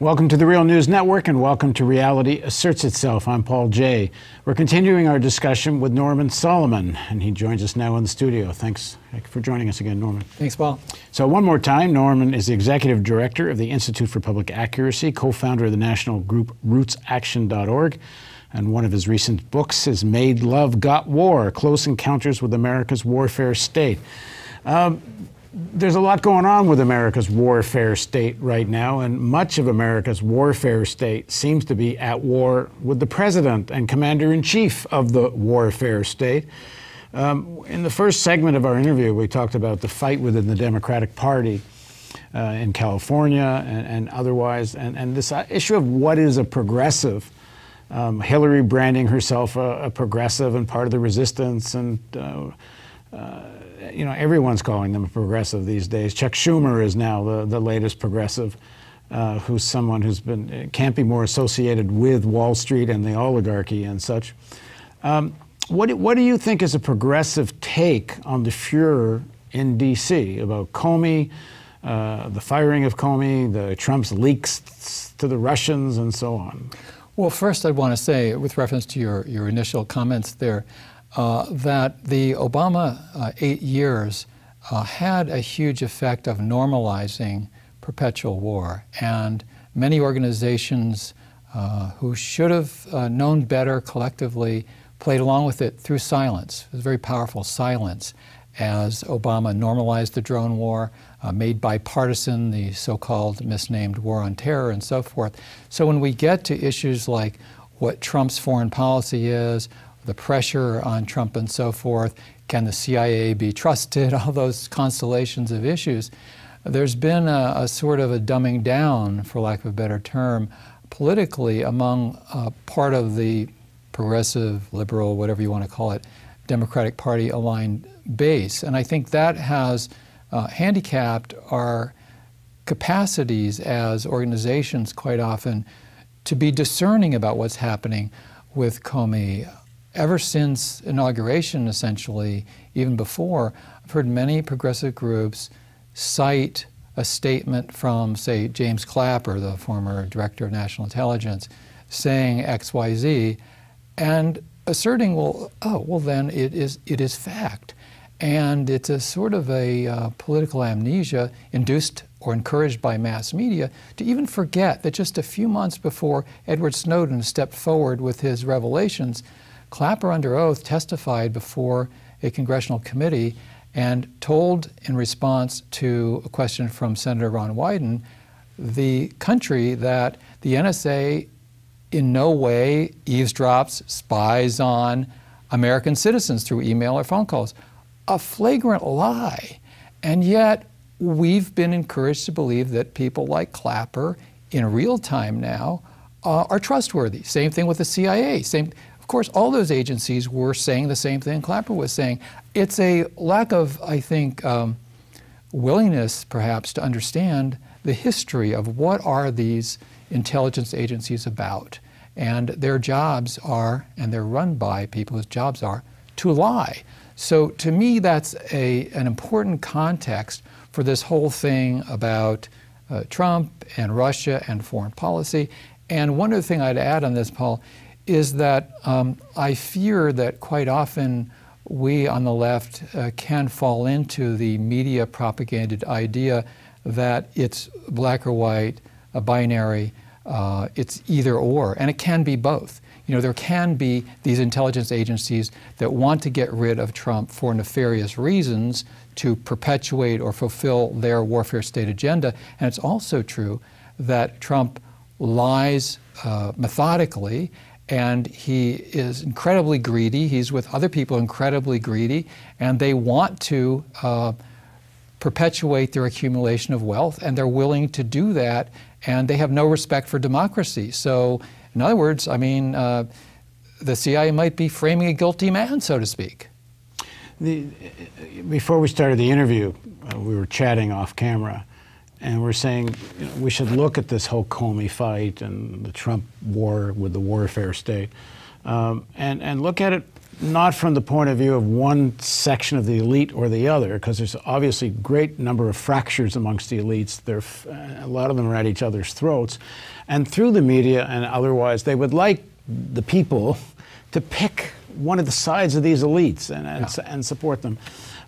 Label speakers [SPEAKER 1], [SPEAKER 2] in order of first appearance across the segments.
[SPEAKER 1] Welcome to the Real News Network and welcome to Reality Asserts Itself. I'm Paul Jay. We're continuing our discussion with Norman Solomon, and he joins us now in the studio. Thanks for joining us again, Norman.
[SPEAKER 2] Thanks, Paul.
[SPEAKER 1] So one more time, Norman is the Executive Director of the Institute for Public Accuracy, co-founder of the national group rootsaction.org, and one of his recent books is Made Love Got War, Close Encounters with America's Warfare State. There's a lot going on with America's warfare state right now, and much of America's warfare state seems to be at war with the president and commander-in-chief of the warfare state. In the first segment of our interview, we talked about the fight within the Democratic Party in California and otherwise, and this issue of what is a progressive. Hillary branding herself a progressive and part of the resistance, and you know, everyone's calling them a progressive these days. Chuck Schumer is now the latest progressive, who's someone who's can't be more associated with Wall Street and the oligarchy and such. What do you think is a progressive take on the furor in D.C. about Comey, the firing of Comey, Trump's leaks to the Russians, and so on?
[SPEAKER 2] Well, first I'd want to say, with reference to your initial comments there, that the Obama 8 years had a huge effect of normalizing perpetual war. And many organizations who should have known better collectively played along with it through silence. It was very powerful silence as Obama normalized the drone war, made bipartisan the so-called misnamed war on terror and so forth. So when we get to issues like what Trump's foreign policy is, the pressure on Trump and so forth, can the CIA be trusted, all those constellations of issues, there's been a sort of a dumbing down, for lack of a better term, politically among part of the progressive, liberal, whatever you want to call it, Democratic Party aligned base. And I think that has handicapped our capacities as organizations quite often to be discerning about what's happening with Comey. Ever since inauguration, essentially, even before, I've heard many progressive groups cite a statement from, say, James Clapper, the former director of national intelligence, saying X, Y, Z, and asserting, well, oh, well then it is fact. And it's a sort of a political amnesia induced or encouraged by mass media to even forget that just a few months before Edward Snowden stepped forward with his revelations, Clapper under oath testified before a congressional committee and told, in response to a question from Senator Ron Wyden, the country that the NSA in no way eavesdrops, spies on American citizens through email or phone calls. A flagrant lie. And yet we've been encouraged to believe that people like Clapper in real time now are trustworthy. Same thing with the CIA. Of course, all those agencies were saying the same thing Clapper was saying. It's a lack of, I think, willingness, perhaps, to understand the history of what are these intelligence agencies about. And their jobs are, and they're run by people whose jobs are, to lie. So to me, that's an important context for this whole thing about Trump and Russia and foreign policy. And one other thing I'd add on this, Paul, is that I fear that quite often we on the left can fall into the media propagated idea that it's black or white, a binary, it's either or, and it can be both. You know, there can be these intelligence agencies that want to get rid of Trump for nefarious reasons to perpetuate or fulfill their warfare state agenda, and it's also true that Trump lies methodically, and he is incredibly greedy. He's with other people incredibly greedy, and they want to perpetuate their accumulation of wealth, and they're willing to do that, and they have no respect for democracy. So, in other words, I mean, the CIA might be framing a guilty man, so to speak.
[SPEAKER 1] Before we started the interview, we were chatting off camera, and we're saying, you know, we should look at this whole Comey fight and the Trump war with the warfare state, and look at it not from the point of view of one section of the elite or the other, because there's obviously a great number of fractures amongst the elites. A lot of them are at each other's throats. And through the media and otherwise, they would like the people to pick one of the sides of these elites and support them.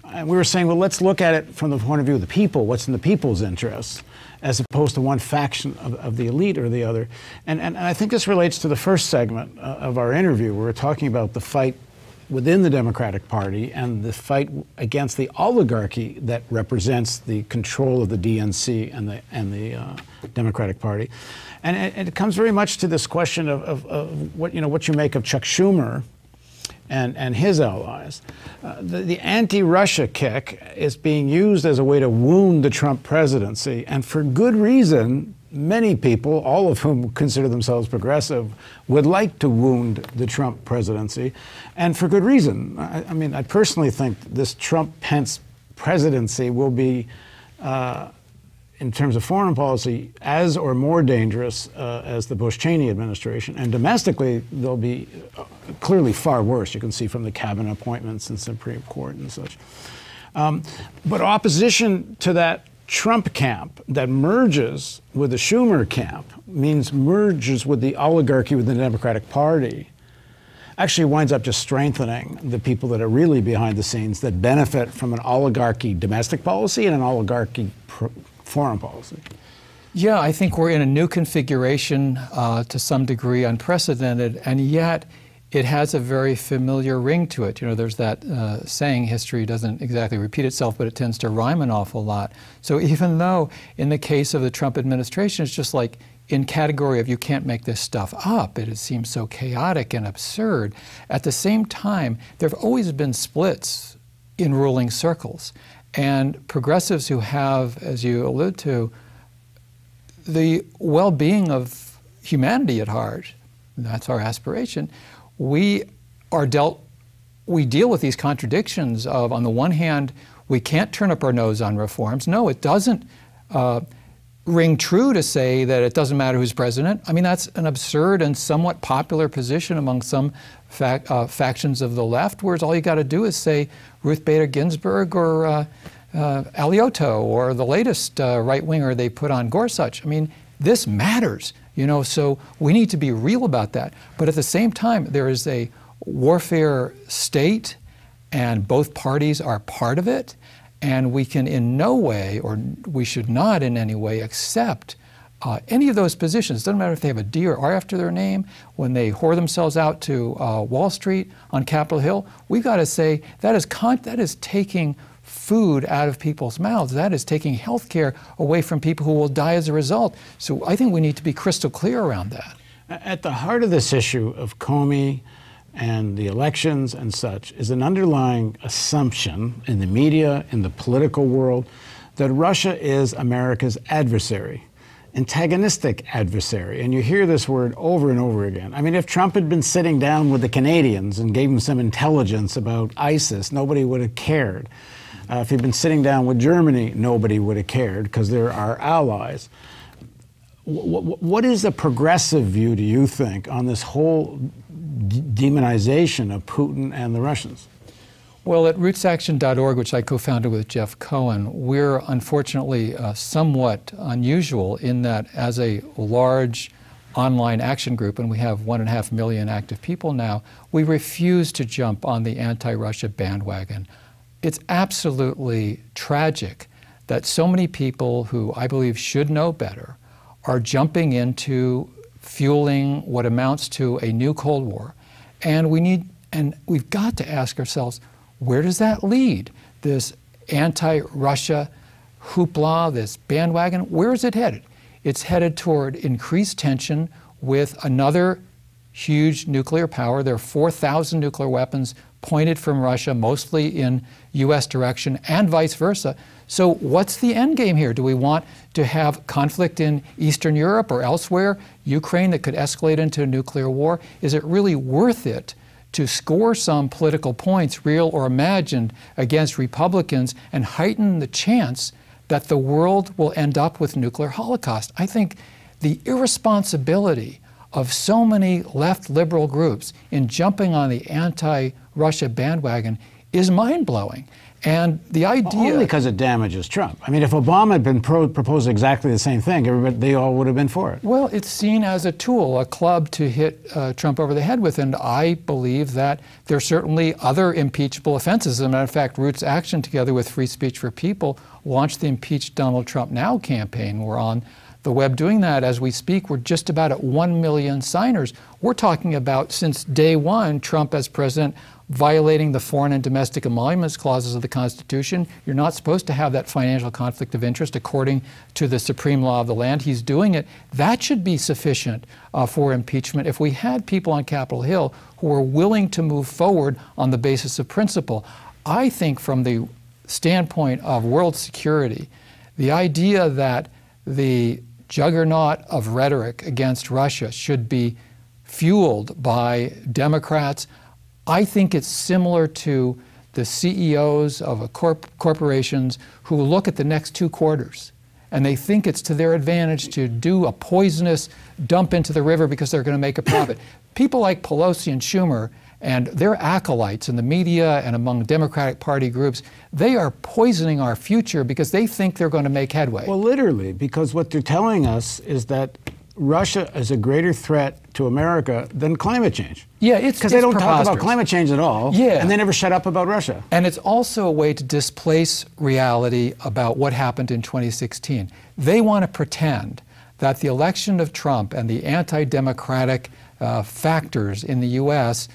[SPEAKER 1] And we were saying, well, let's look at it from the point of view of the people, what's in the people's interests, as opposed to one faction of the elite or the other. And I think this relates to the first segment of our interview, where we're talking about the fight within the Democratic Party and the fight against the oligarchy that represents the control of the DNC and the Democratic Party. And it comes very much to this question of what you make of Chuck Schumer and his allies. The anti-Russia kick is being used as a way to wound the Trump presidency, and for good reason. Many people, all of whom consider themselves progressive, would like to wound the Trump presidency, and for good reason. I mean, I personally think this Trump-Pence presidency will be, in terms of foreign policy, as or more dangerous as the Bush-Cheney administration. And domestically, they'll be clearly far worse. You can see from the cabinet appointments and Supreme Court and such. But opposition to that Trump camp that merges with the Schumer camp means merges with the oligarchy within the Democratic Party, actually winds up just strengthening the people that are really behind the scenes that benefit from an oligarchy domestic policy and an oligarchy foreign policy.
[SPEAKER 2] Yeah, I think we're in a new configuration, to some degree unprecedented, and yet it has a very familiar ring to it. You know, there's that saying, history doesn't exactly repeat itself, but it tends to rhyme an awful lot. So even though in the case of the Trump administration, it's just like in category of you can't make this stuff up, it seems so chaotic and absurd. At the same time, there have always been splits in ruling circles. And progressives who have, as you allude to, the well-being of humanity at heart, that's our aspiration, we deal with these contradictions of, on the one hand, we can't turn up our nose on reforms. No, it doesn't ring true to say that it doesn't matter who's president. I mean, that's an absurd and somewhat popular position among some factions of the left, whereas all you got to do is say Ruth Bader Ginsburg or Alioto or the latest right-winger they put on Gorsuch. I mean, this matters. You know, so we need to be real about that. But at the same time, there is a warfare state, and both parties are part of it, and we can in no way, or we should not in any way, accept any of those positions. It doesn't matter if they have a D or R after their name. When they whore themselves out to Wall Street on Capitol Hill, we've got to say that is taking food out of people's mouths. That is taking health care away from people who will die as a result. So I think we need to be crystal clear around that.
[SPEAKER 1] At the heart of this issue of Comey and the elections and such is an underlying assumption in the media, in the political world, that Russia is America's adversary, antagonistic adversary. And you hear this word over and over again. I mean, if Trump had been sitting down with the Canadians and gave them some intelligence about ISIS, nobody would have cared. If he'd been sitting down with Germany, nobody would have cared because they're our allies. What is the progressive view, do you think, on this whole demonization of Putin and the Russians?
[SPEAKER 2] Well, at rootsaction.org, which I co-founded with Jeff Cohen, we're unfortunately somewhat unusual in that as a large online action group, and we have 1.5 million active people now, we refuse to jump on the anti-Russia bandwagon. It's absolutely tragic that so many people who I believe should know better are jumping into fueling what amounts to a new Cold War. And we've got to ask ourselves, where does that lead? This anti-Russia hoopla, this bandwagon, where is it headed? It's headed toward increased tension with another huge nuclear power. There are 4,000 nuclear weapons pointed from Russia, mostly in U.S. direction, and vice versa. So what's the end game here? Do we want to have conflict in Eastern Europe or elsewhere, Ukraine, that could escalate into a nuclear war? Is it really worth it to score some political points, real or imagined, against Republicans and heighten the chance that the world will end up with nuclear holocaust? I think the irresponsibility of so many left liberal groups in jumping on the anti-Russia Russia bandwagon is mind-blowing. And the idea...
[SPEAKER 1] Only because it damages Trump. I mean, if Obama had been proposed exactly the same thing, they all would have been for it.
[SPEAKER 2] Well, it's seen as a tool, a club to hit Trump over the head with, and I believe that there are certainly other impeachable offenses. As a matter of fact, Roots Action, together with Free Speech for People, launched the Impeach Donald Trump Now campaign. We're on the web doing that as we speak. We're just about at 1 million signers. We're talking about, since day one, Trump as president violating the foreign and domestic emoluments clauses of the Constitution. You're not supposed to have that financial conflict of interest according to the supreme law of the land. He's doing it. That should be sufficient for impeachment. If we had people on Capitol Hill who were willing to move forward on the basis of principle, I think from the standpoint of world security, the idea that the juggernaut of rhetoric against Russia should be fueled by Democrats, I think it's similar to the CEOs of corporations who look at the next 2 quarters and they think it's to their advantage to do a poisonous dump into the river because they're going to make a profit. People like Pelosi and Schumer and their acolytes in the media and among Democratic Party groups, they are poisoning our future because they think they're going to make headway.
[SPEAKER 1] Well, literally, because what they're telling us is that Russia is a greater threat to America than climate change.
[SPEAKER 2] Yeah, it's
[SPEAKER 1] because they don't talk about climate change at all, and they never shut up about Russia.
[SPEAKER 2] And it's also a way to displace reality about what happened in 2016. They want to pretend that the election of Trump and the anti-democratic factors in the U.S.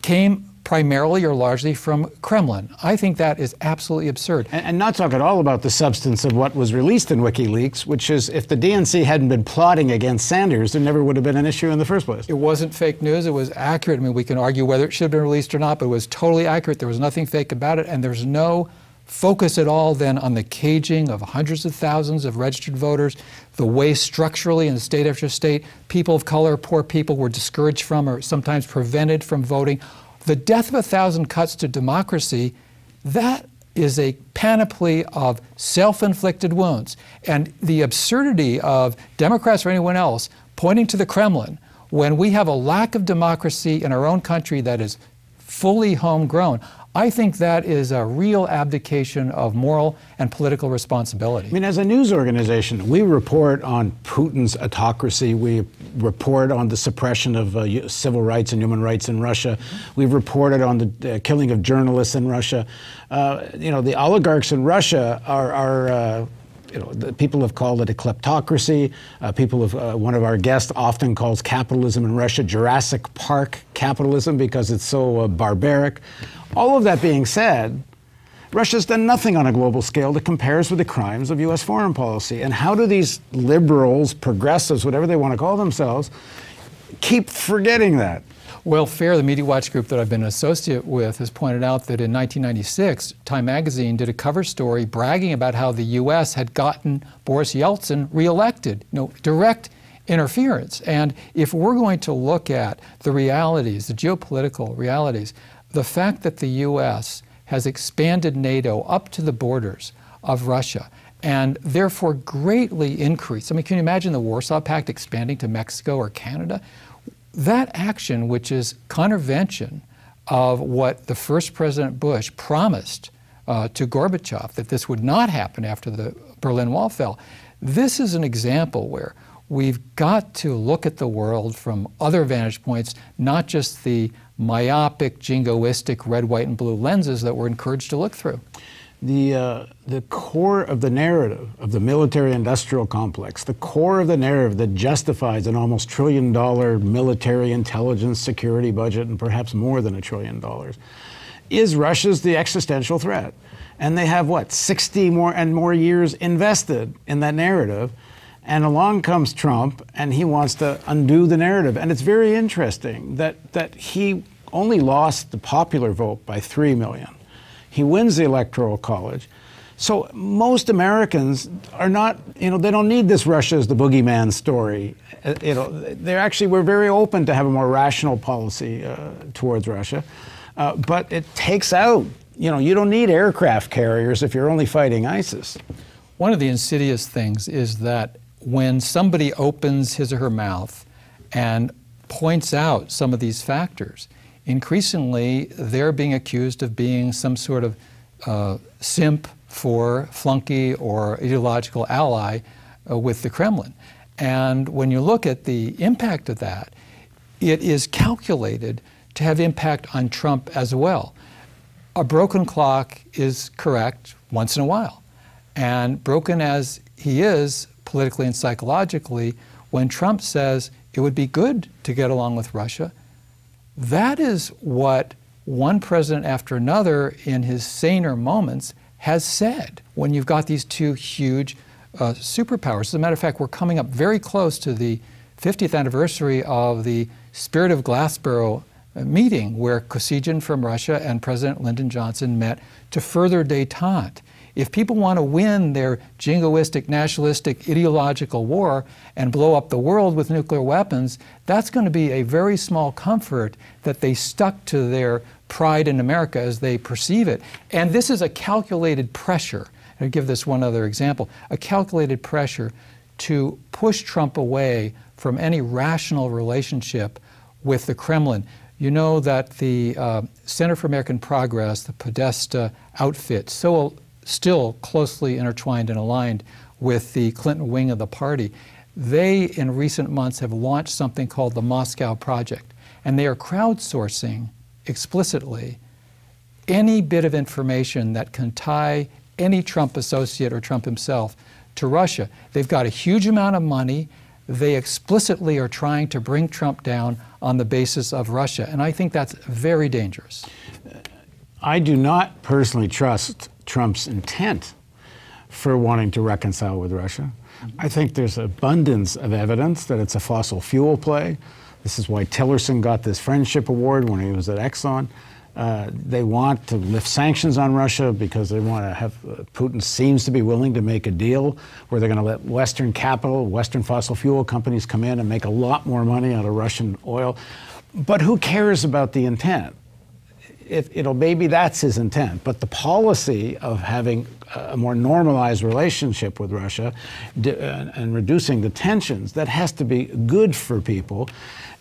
[SPEAKER 2] came primarily or largely from Kremlin. I think that is absolutely absurd.
[SPEAKER 1] And not talk at all about the substance of what was released in WikiLeaks, which is if the DNC hadn't been plotting against Sanders, there never would have been an issue in the first place.
[SPEAKER 2] It wasn't fake news. It was accurate. I mean, we can argue whether it should have been released or not, but it was totally accurate. There was nothing fake about it, and there's no focus at all then on the caging of hundreds of thousands of registered voters, the way structurally in state after state, people of color, poor people were discouraged from or sometimes prevented from voting. The death of 1,000 cuts to democracy, that is a panoply of self-inflicted wounds. And the absurdity of Democrats or anyone else pointing to the Kremlin when we have a lack of democracy in our own country that is fully homegrown, I think that is a real abdication of moral and political responsibility.
[SPEAKER 1] I mean, as a news organization, we report on Putin's autocracy. We report on the suppression of civil rights and human rights in Russia. We've reported on the killing of journalists in Russia. You know, the oligarchs in Russia are you know, the people have called it a kleptocracy. One of our guests often calls capitalism in Russia Jurassic Park capitalism because it's so barbaric. All of that being said, Russia's done nothing on a global scale that compares with the crimes of U.S. foreign policy. And how do these liberals, progressives, whatever they want to call themselves, keep forgetting that?
[SPEAKER 2] Well, FAIR, the Media Watch group that I've been an associate with, has pointed out that in 1996, Time magazine did a cover story bragging about how the U.S. had gotten Boris Yeltsin reelected. You know, direct interference. And if we're going to look at the realities, the geopolitical realities, the fact that the U.S. has expanded NATO up to the borders of Russia and therefore greatly increased. I mean, can you imagine the Warsaw Pact expanding to Mexico or Canada? That action, which is contravention of what the first President Bush promised to Gorbachev, that this would not happen after the Berlin Wall fell, this is an example where we've got to look at the world from other vantage points, not just the myopic, jingoistic red, white, and blue lenses that we're encouraged to look through.
[SPEAKER 1] The core of the narrative of the military-industrial complex, the core of the narrative that justifies an almost $1 trillion military intelligence security budget and perhaps more than $1 trillion, is Russia's the existential threat. And they have, what, 60 more years invested in that narrative. And along comes Trump, and he wants to undo the narrative. And it's very interesting that he only lost the popular vote by 3 million. He wins the Electoral College. So most Americans are not, you know, they don't need this Russia as the boogeyman story. You know, we're very open to have a more rational policy towards Russia. But it takes out, you know, you don't need aircraft carriers if you're only fighting ISIS.
[SPEAKER 2] One of the insidious things is that when somebody opens his or her mouth and points out some of these factors, increasingly they're being accused of being some sort of simp for flunky or ideological ally with the Kremlin. And when you look at the impact of that, it is calculated to have impact on Trump as well. A broken clock is correct once in a while. And broken as he is politically and psychologically, when Trump says it would be good to get along with Russia, that is what one president after another in his saner moments has said when you've got these two huge superpowers. As a matter of fact, we're coming up very close to the 50th anniversary of the Spirit of Glassboro meeting where Kosygin from Russia and President Lyndon Johnson met to further détente. If people want to win their jingoistic, nationalistic, ideological war and blow up the world with nuclear weapons, that's going to be a very small comfort that they stuck to their pride in America as they perceive it. And this is a calculated pressure. I'll give this one other example. A calculated pressure to push Trump away from any rational relationship with the Kremlin. You know that the Center for American Progress, the Podesta outfit, still closely intertwined and aligned with the Clinton wing of the party, they in recent months have launched something called the Moscow Project. And they are crowdsourcing explicitly any bit of information that can tie any Trump associate or Trump himself to Russia. They've got a huge amount of money. They explicitly are trying to bring Trump down on the basis of Russia. And I think that's very dangerous.
[SPEAKER 1] I do not personally trust Trump's intent for wanting to reconcile with Russia. I think there's abundance of evidence that it's a fossil fuel play. This is why Tillerson got this friendship award when he was at Exxon. They want to lift sanctions on Russia because they want to have, Putin seems to be willing to make a deal where they're going to let Western capital, Western fossil fuel companies come in and make a lot more money out of Russian oil. But who cares about the intent? Maybe that's his intent, but the policy of having a more normalized relationship with Russia and reducing the tensions, that has to be good for people.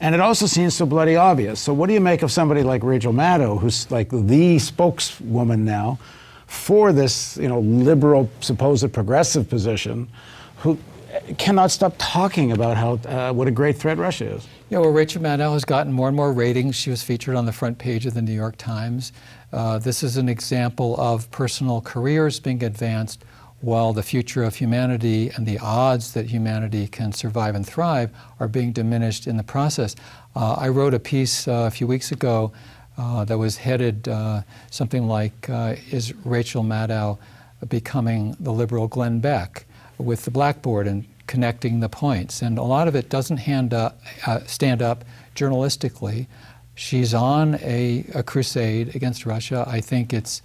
[SPEAKER 1] And it also seems so bloody obvious. So what do you make of somebody like Rachel Maddow, who's like the spokeswoman now for this, liberal, supposed progressive position, who cannot stop talking about how what a great threat Russia is?
[SPEAKER 2] Yeah, well, Rachel Maddow has gotten more and more ratings. She was featured on the front page of the New York Times. This is an example of personal careers being advanced while the future of humanity and the odds that humanity can survive and thrive are being diminished in the process. I wrote a piece a few weeks ago that was headed something like, is Rachel Maddow becoming the liberal Glenn Beck, with the blackboard and connecting the points. And a lot of it doesn't stand up journalistically. She's on a crusade against Russia. I think it's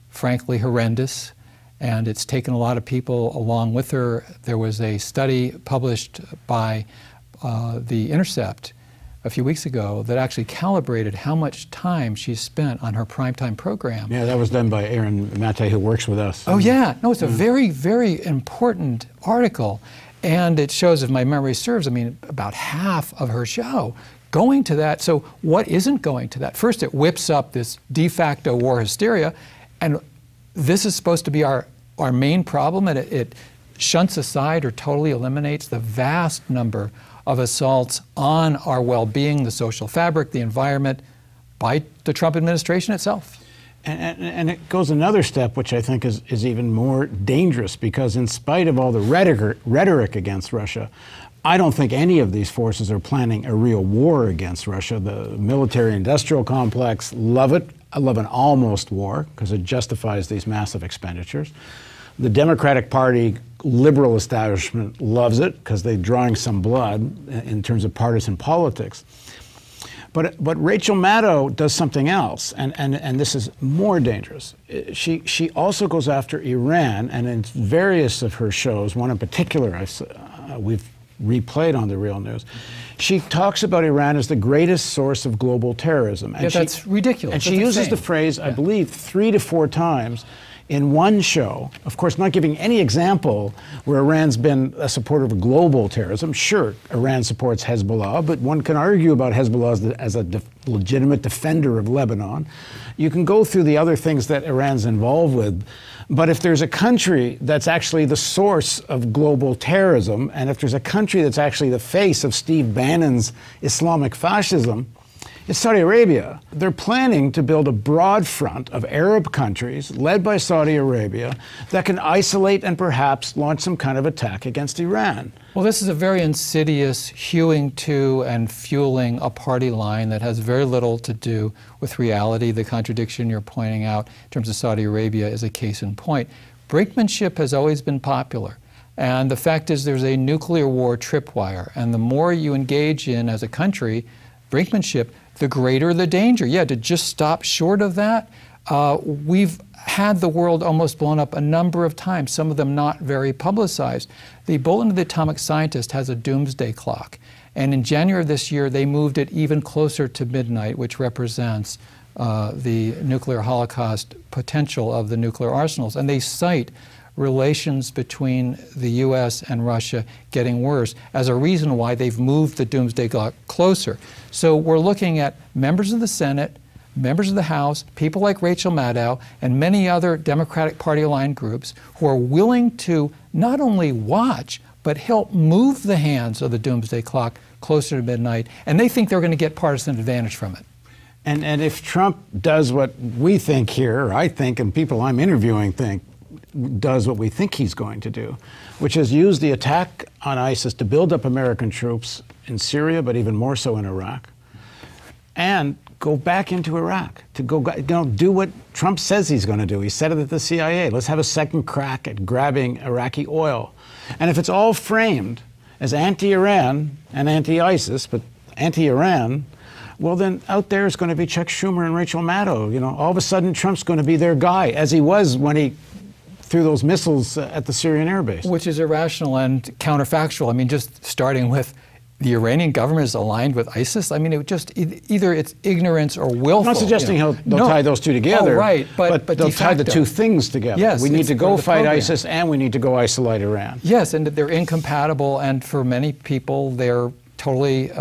[SPEAKER 2] frankly horrendous, and it's taken a lot of people along with her. There was a study published by The Intercept a few weeks ago that actually calibrated how much time she spent on her primetime program.
[SPEAKER 1] Yeah, that was done by Aaron Mate, who works with us.
[SPEAKER 2] Oh yeah, no, it's a very, very important article. And it shows, if my memory serves, about half of her show going to that. So what isn't going to that? First, it whips up this de facto war hysteria, and this is supposed to be our main problem, and it shunts aside or totally eliminates the vast number of assaults on our well-being, the social fabric, the environment, by the Trump administration itself.
[SPEAKER 1] And it goes another step, which I think is even more dangerous, because in spite of all the rhetoric against Russia, I don't think any of these forces are planning a real war against Russia. The military-industrial complex love it. I love an almost war because it justifies these massive expenditures. The Democratic Party liberal establishment loves it because they're drawing some blood in terms of partisan politics. But Rachel Maddow does something else, and this is more dangerous. She also goes after Iran, and in various of her shows, one in particular we've replayed on The Real News, she talks about Iran as the greatest source of global terrorism. And
[SPEAKER 2] that's ridiculous.
[SPEAKER 1] And she uses the phrase, I believe, 3 to 4 times in one show, of course not giving any example where Iran's been a supporter of global terrorism. Sure, Iran supports Hezbollah, but one can argue about Hezbollah as a legitimate defender of Lebanon. You can go through the other things that Iran's involved with, but if there's a country that's actually the source of global terrorism, and if there's a country that's actually the face of Steve Bannon's Islamic fascism, it's Saudi Arabia. They're planning to build a broad front of Arab countries, led by Saudi Arabia, that can isolate and perhaps launch some kind of attack against Iran.
[SPEAKER 2] Well, this is a very insidious hewing to and fueling a party line that has very little to do with reality. The contradiction you're pointing out in terms of Saudi Arabia is a case in point. Brinkmanship has always been popular. And the fact is there's a nuclear war tripwire. And the more you engage in as a country, brinkmanship, the greater the danger. Yeah, to just stop short of that, we've had the world almost blown up a number of times, some of them not very publicized. The Bulletin of the Atomic Scientist has a doomsday clock. And in January of this year, they moved it even closer to midnight, which represents the nuclear holocaust potential of the nuclear arsenals. And they cite relations between the U.S. and Russia getting worse as a reason why they've moved the doomsday clock closer. So we're looking at members of the Senate, members of the House, people like Rachel Maddow, and many other Democratic Party-aligned groups who are willing to not only watch, but help move the hands of the doomsday clock closer to midnight, and they think they're going to get partisan advantage from it.
[SPEAKER 1] And if Trump does what we think here, or I think, and people I'm interviewing think, does what we think he's going to do, which is use the attack on ISIS to build up American troops in Syria, but even more so in Iraq, and go back into Iraq, to do what Trump says he's going to do. He said it at the CIA. Let's have a second crack at grabbing Iraqi oil. And if it's all framed as anti-Iran and anti-ISIS, but anti-Iran, well, then out there is going to be Chuck Schumer and Rachel Maddow. You know, all of a sudden Trump's going to be their guy, as he was when he threw those missiles at the Syrian air base.
[SPEAKER 2] Which is irrational and counterfactual. I mean, just starting with the Iranian government is aligned with ISIS. I mean, it just either it's ignorance or willful.
[SPEAKER 1] I'm not suggesting they'll tie those two together.
[SPEAKER 2] Oh, right, but
[SPEAKER 1] they'll tie the two things together.
[SPEAKER 2] Yes,
[SPEAKER 1] we need to go fight ISIS, and we need to go isolate Iran.
[SPEAKER 2] Yes, and they're incompatible, and for many people, they're totally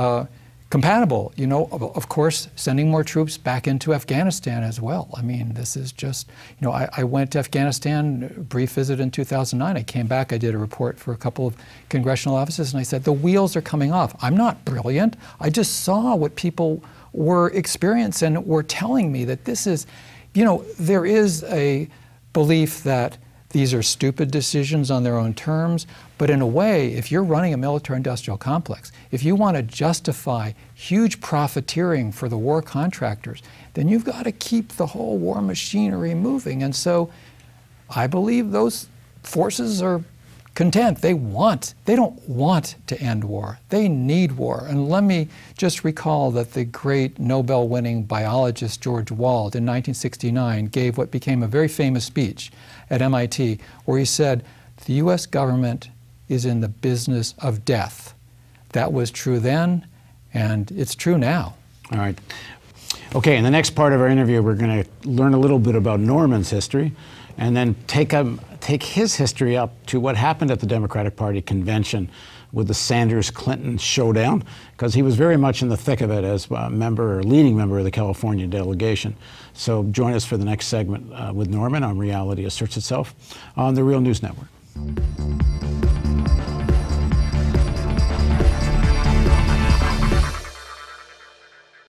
[SPEAKER 2] compatible. You know, of course, sending more troops back into Afghanistan as well. I mean, this is just, you know, I went to Afghanistan, a brief visit in 2009. I came back, I did a report for a couple of congressional offices, and I said, the wheels are coming off. I'm not brilliant. I just saw what people were experiencing and were telling me that this is, you know, there is a belief that these are stupid decisions on their own terms, but in a way, if you're running a military-industrial complex, if you want to justify huge profiteering for the war contractors, then you've got to keep the whole war machinery moving. And so I believe those forces are content. They don't want to end war. They need war. And let me just recall that the great Nobel-winning biologist George Wald in 1969 gave what became a very famous speech at MIT, where he said, the U.S. government is in the business of death. That was true then, and it's true now.
[SPEAKER 1] All right. Okay, in the next part of our interview, we're going to learn a little bit about Norman's history, and then take his history up to what happened at the Democratic Party convention with the Sanders-Clinton showdown, because he was very much in the thick of it as a member, or leading member of the California delegation. So join us for the next segment with Norman on Reality Asserts Itself on the Real News Network.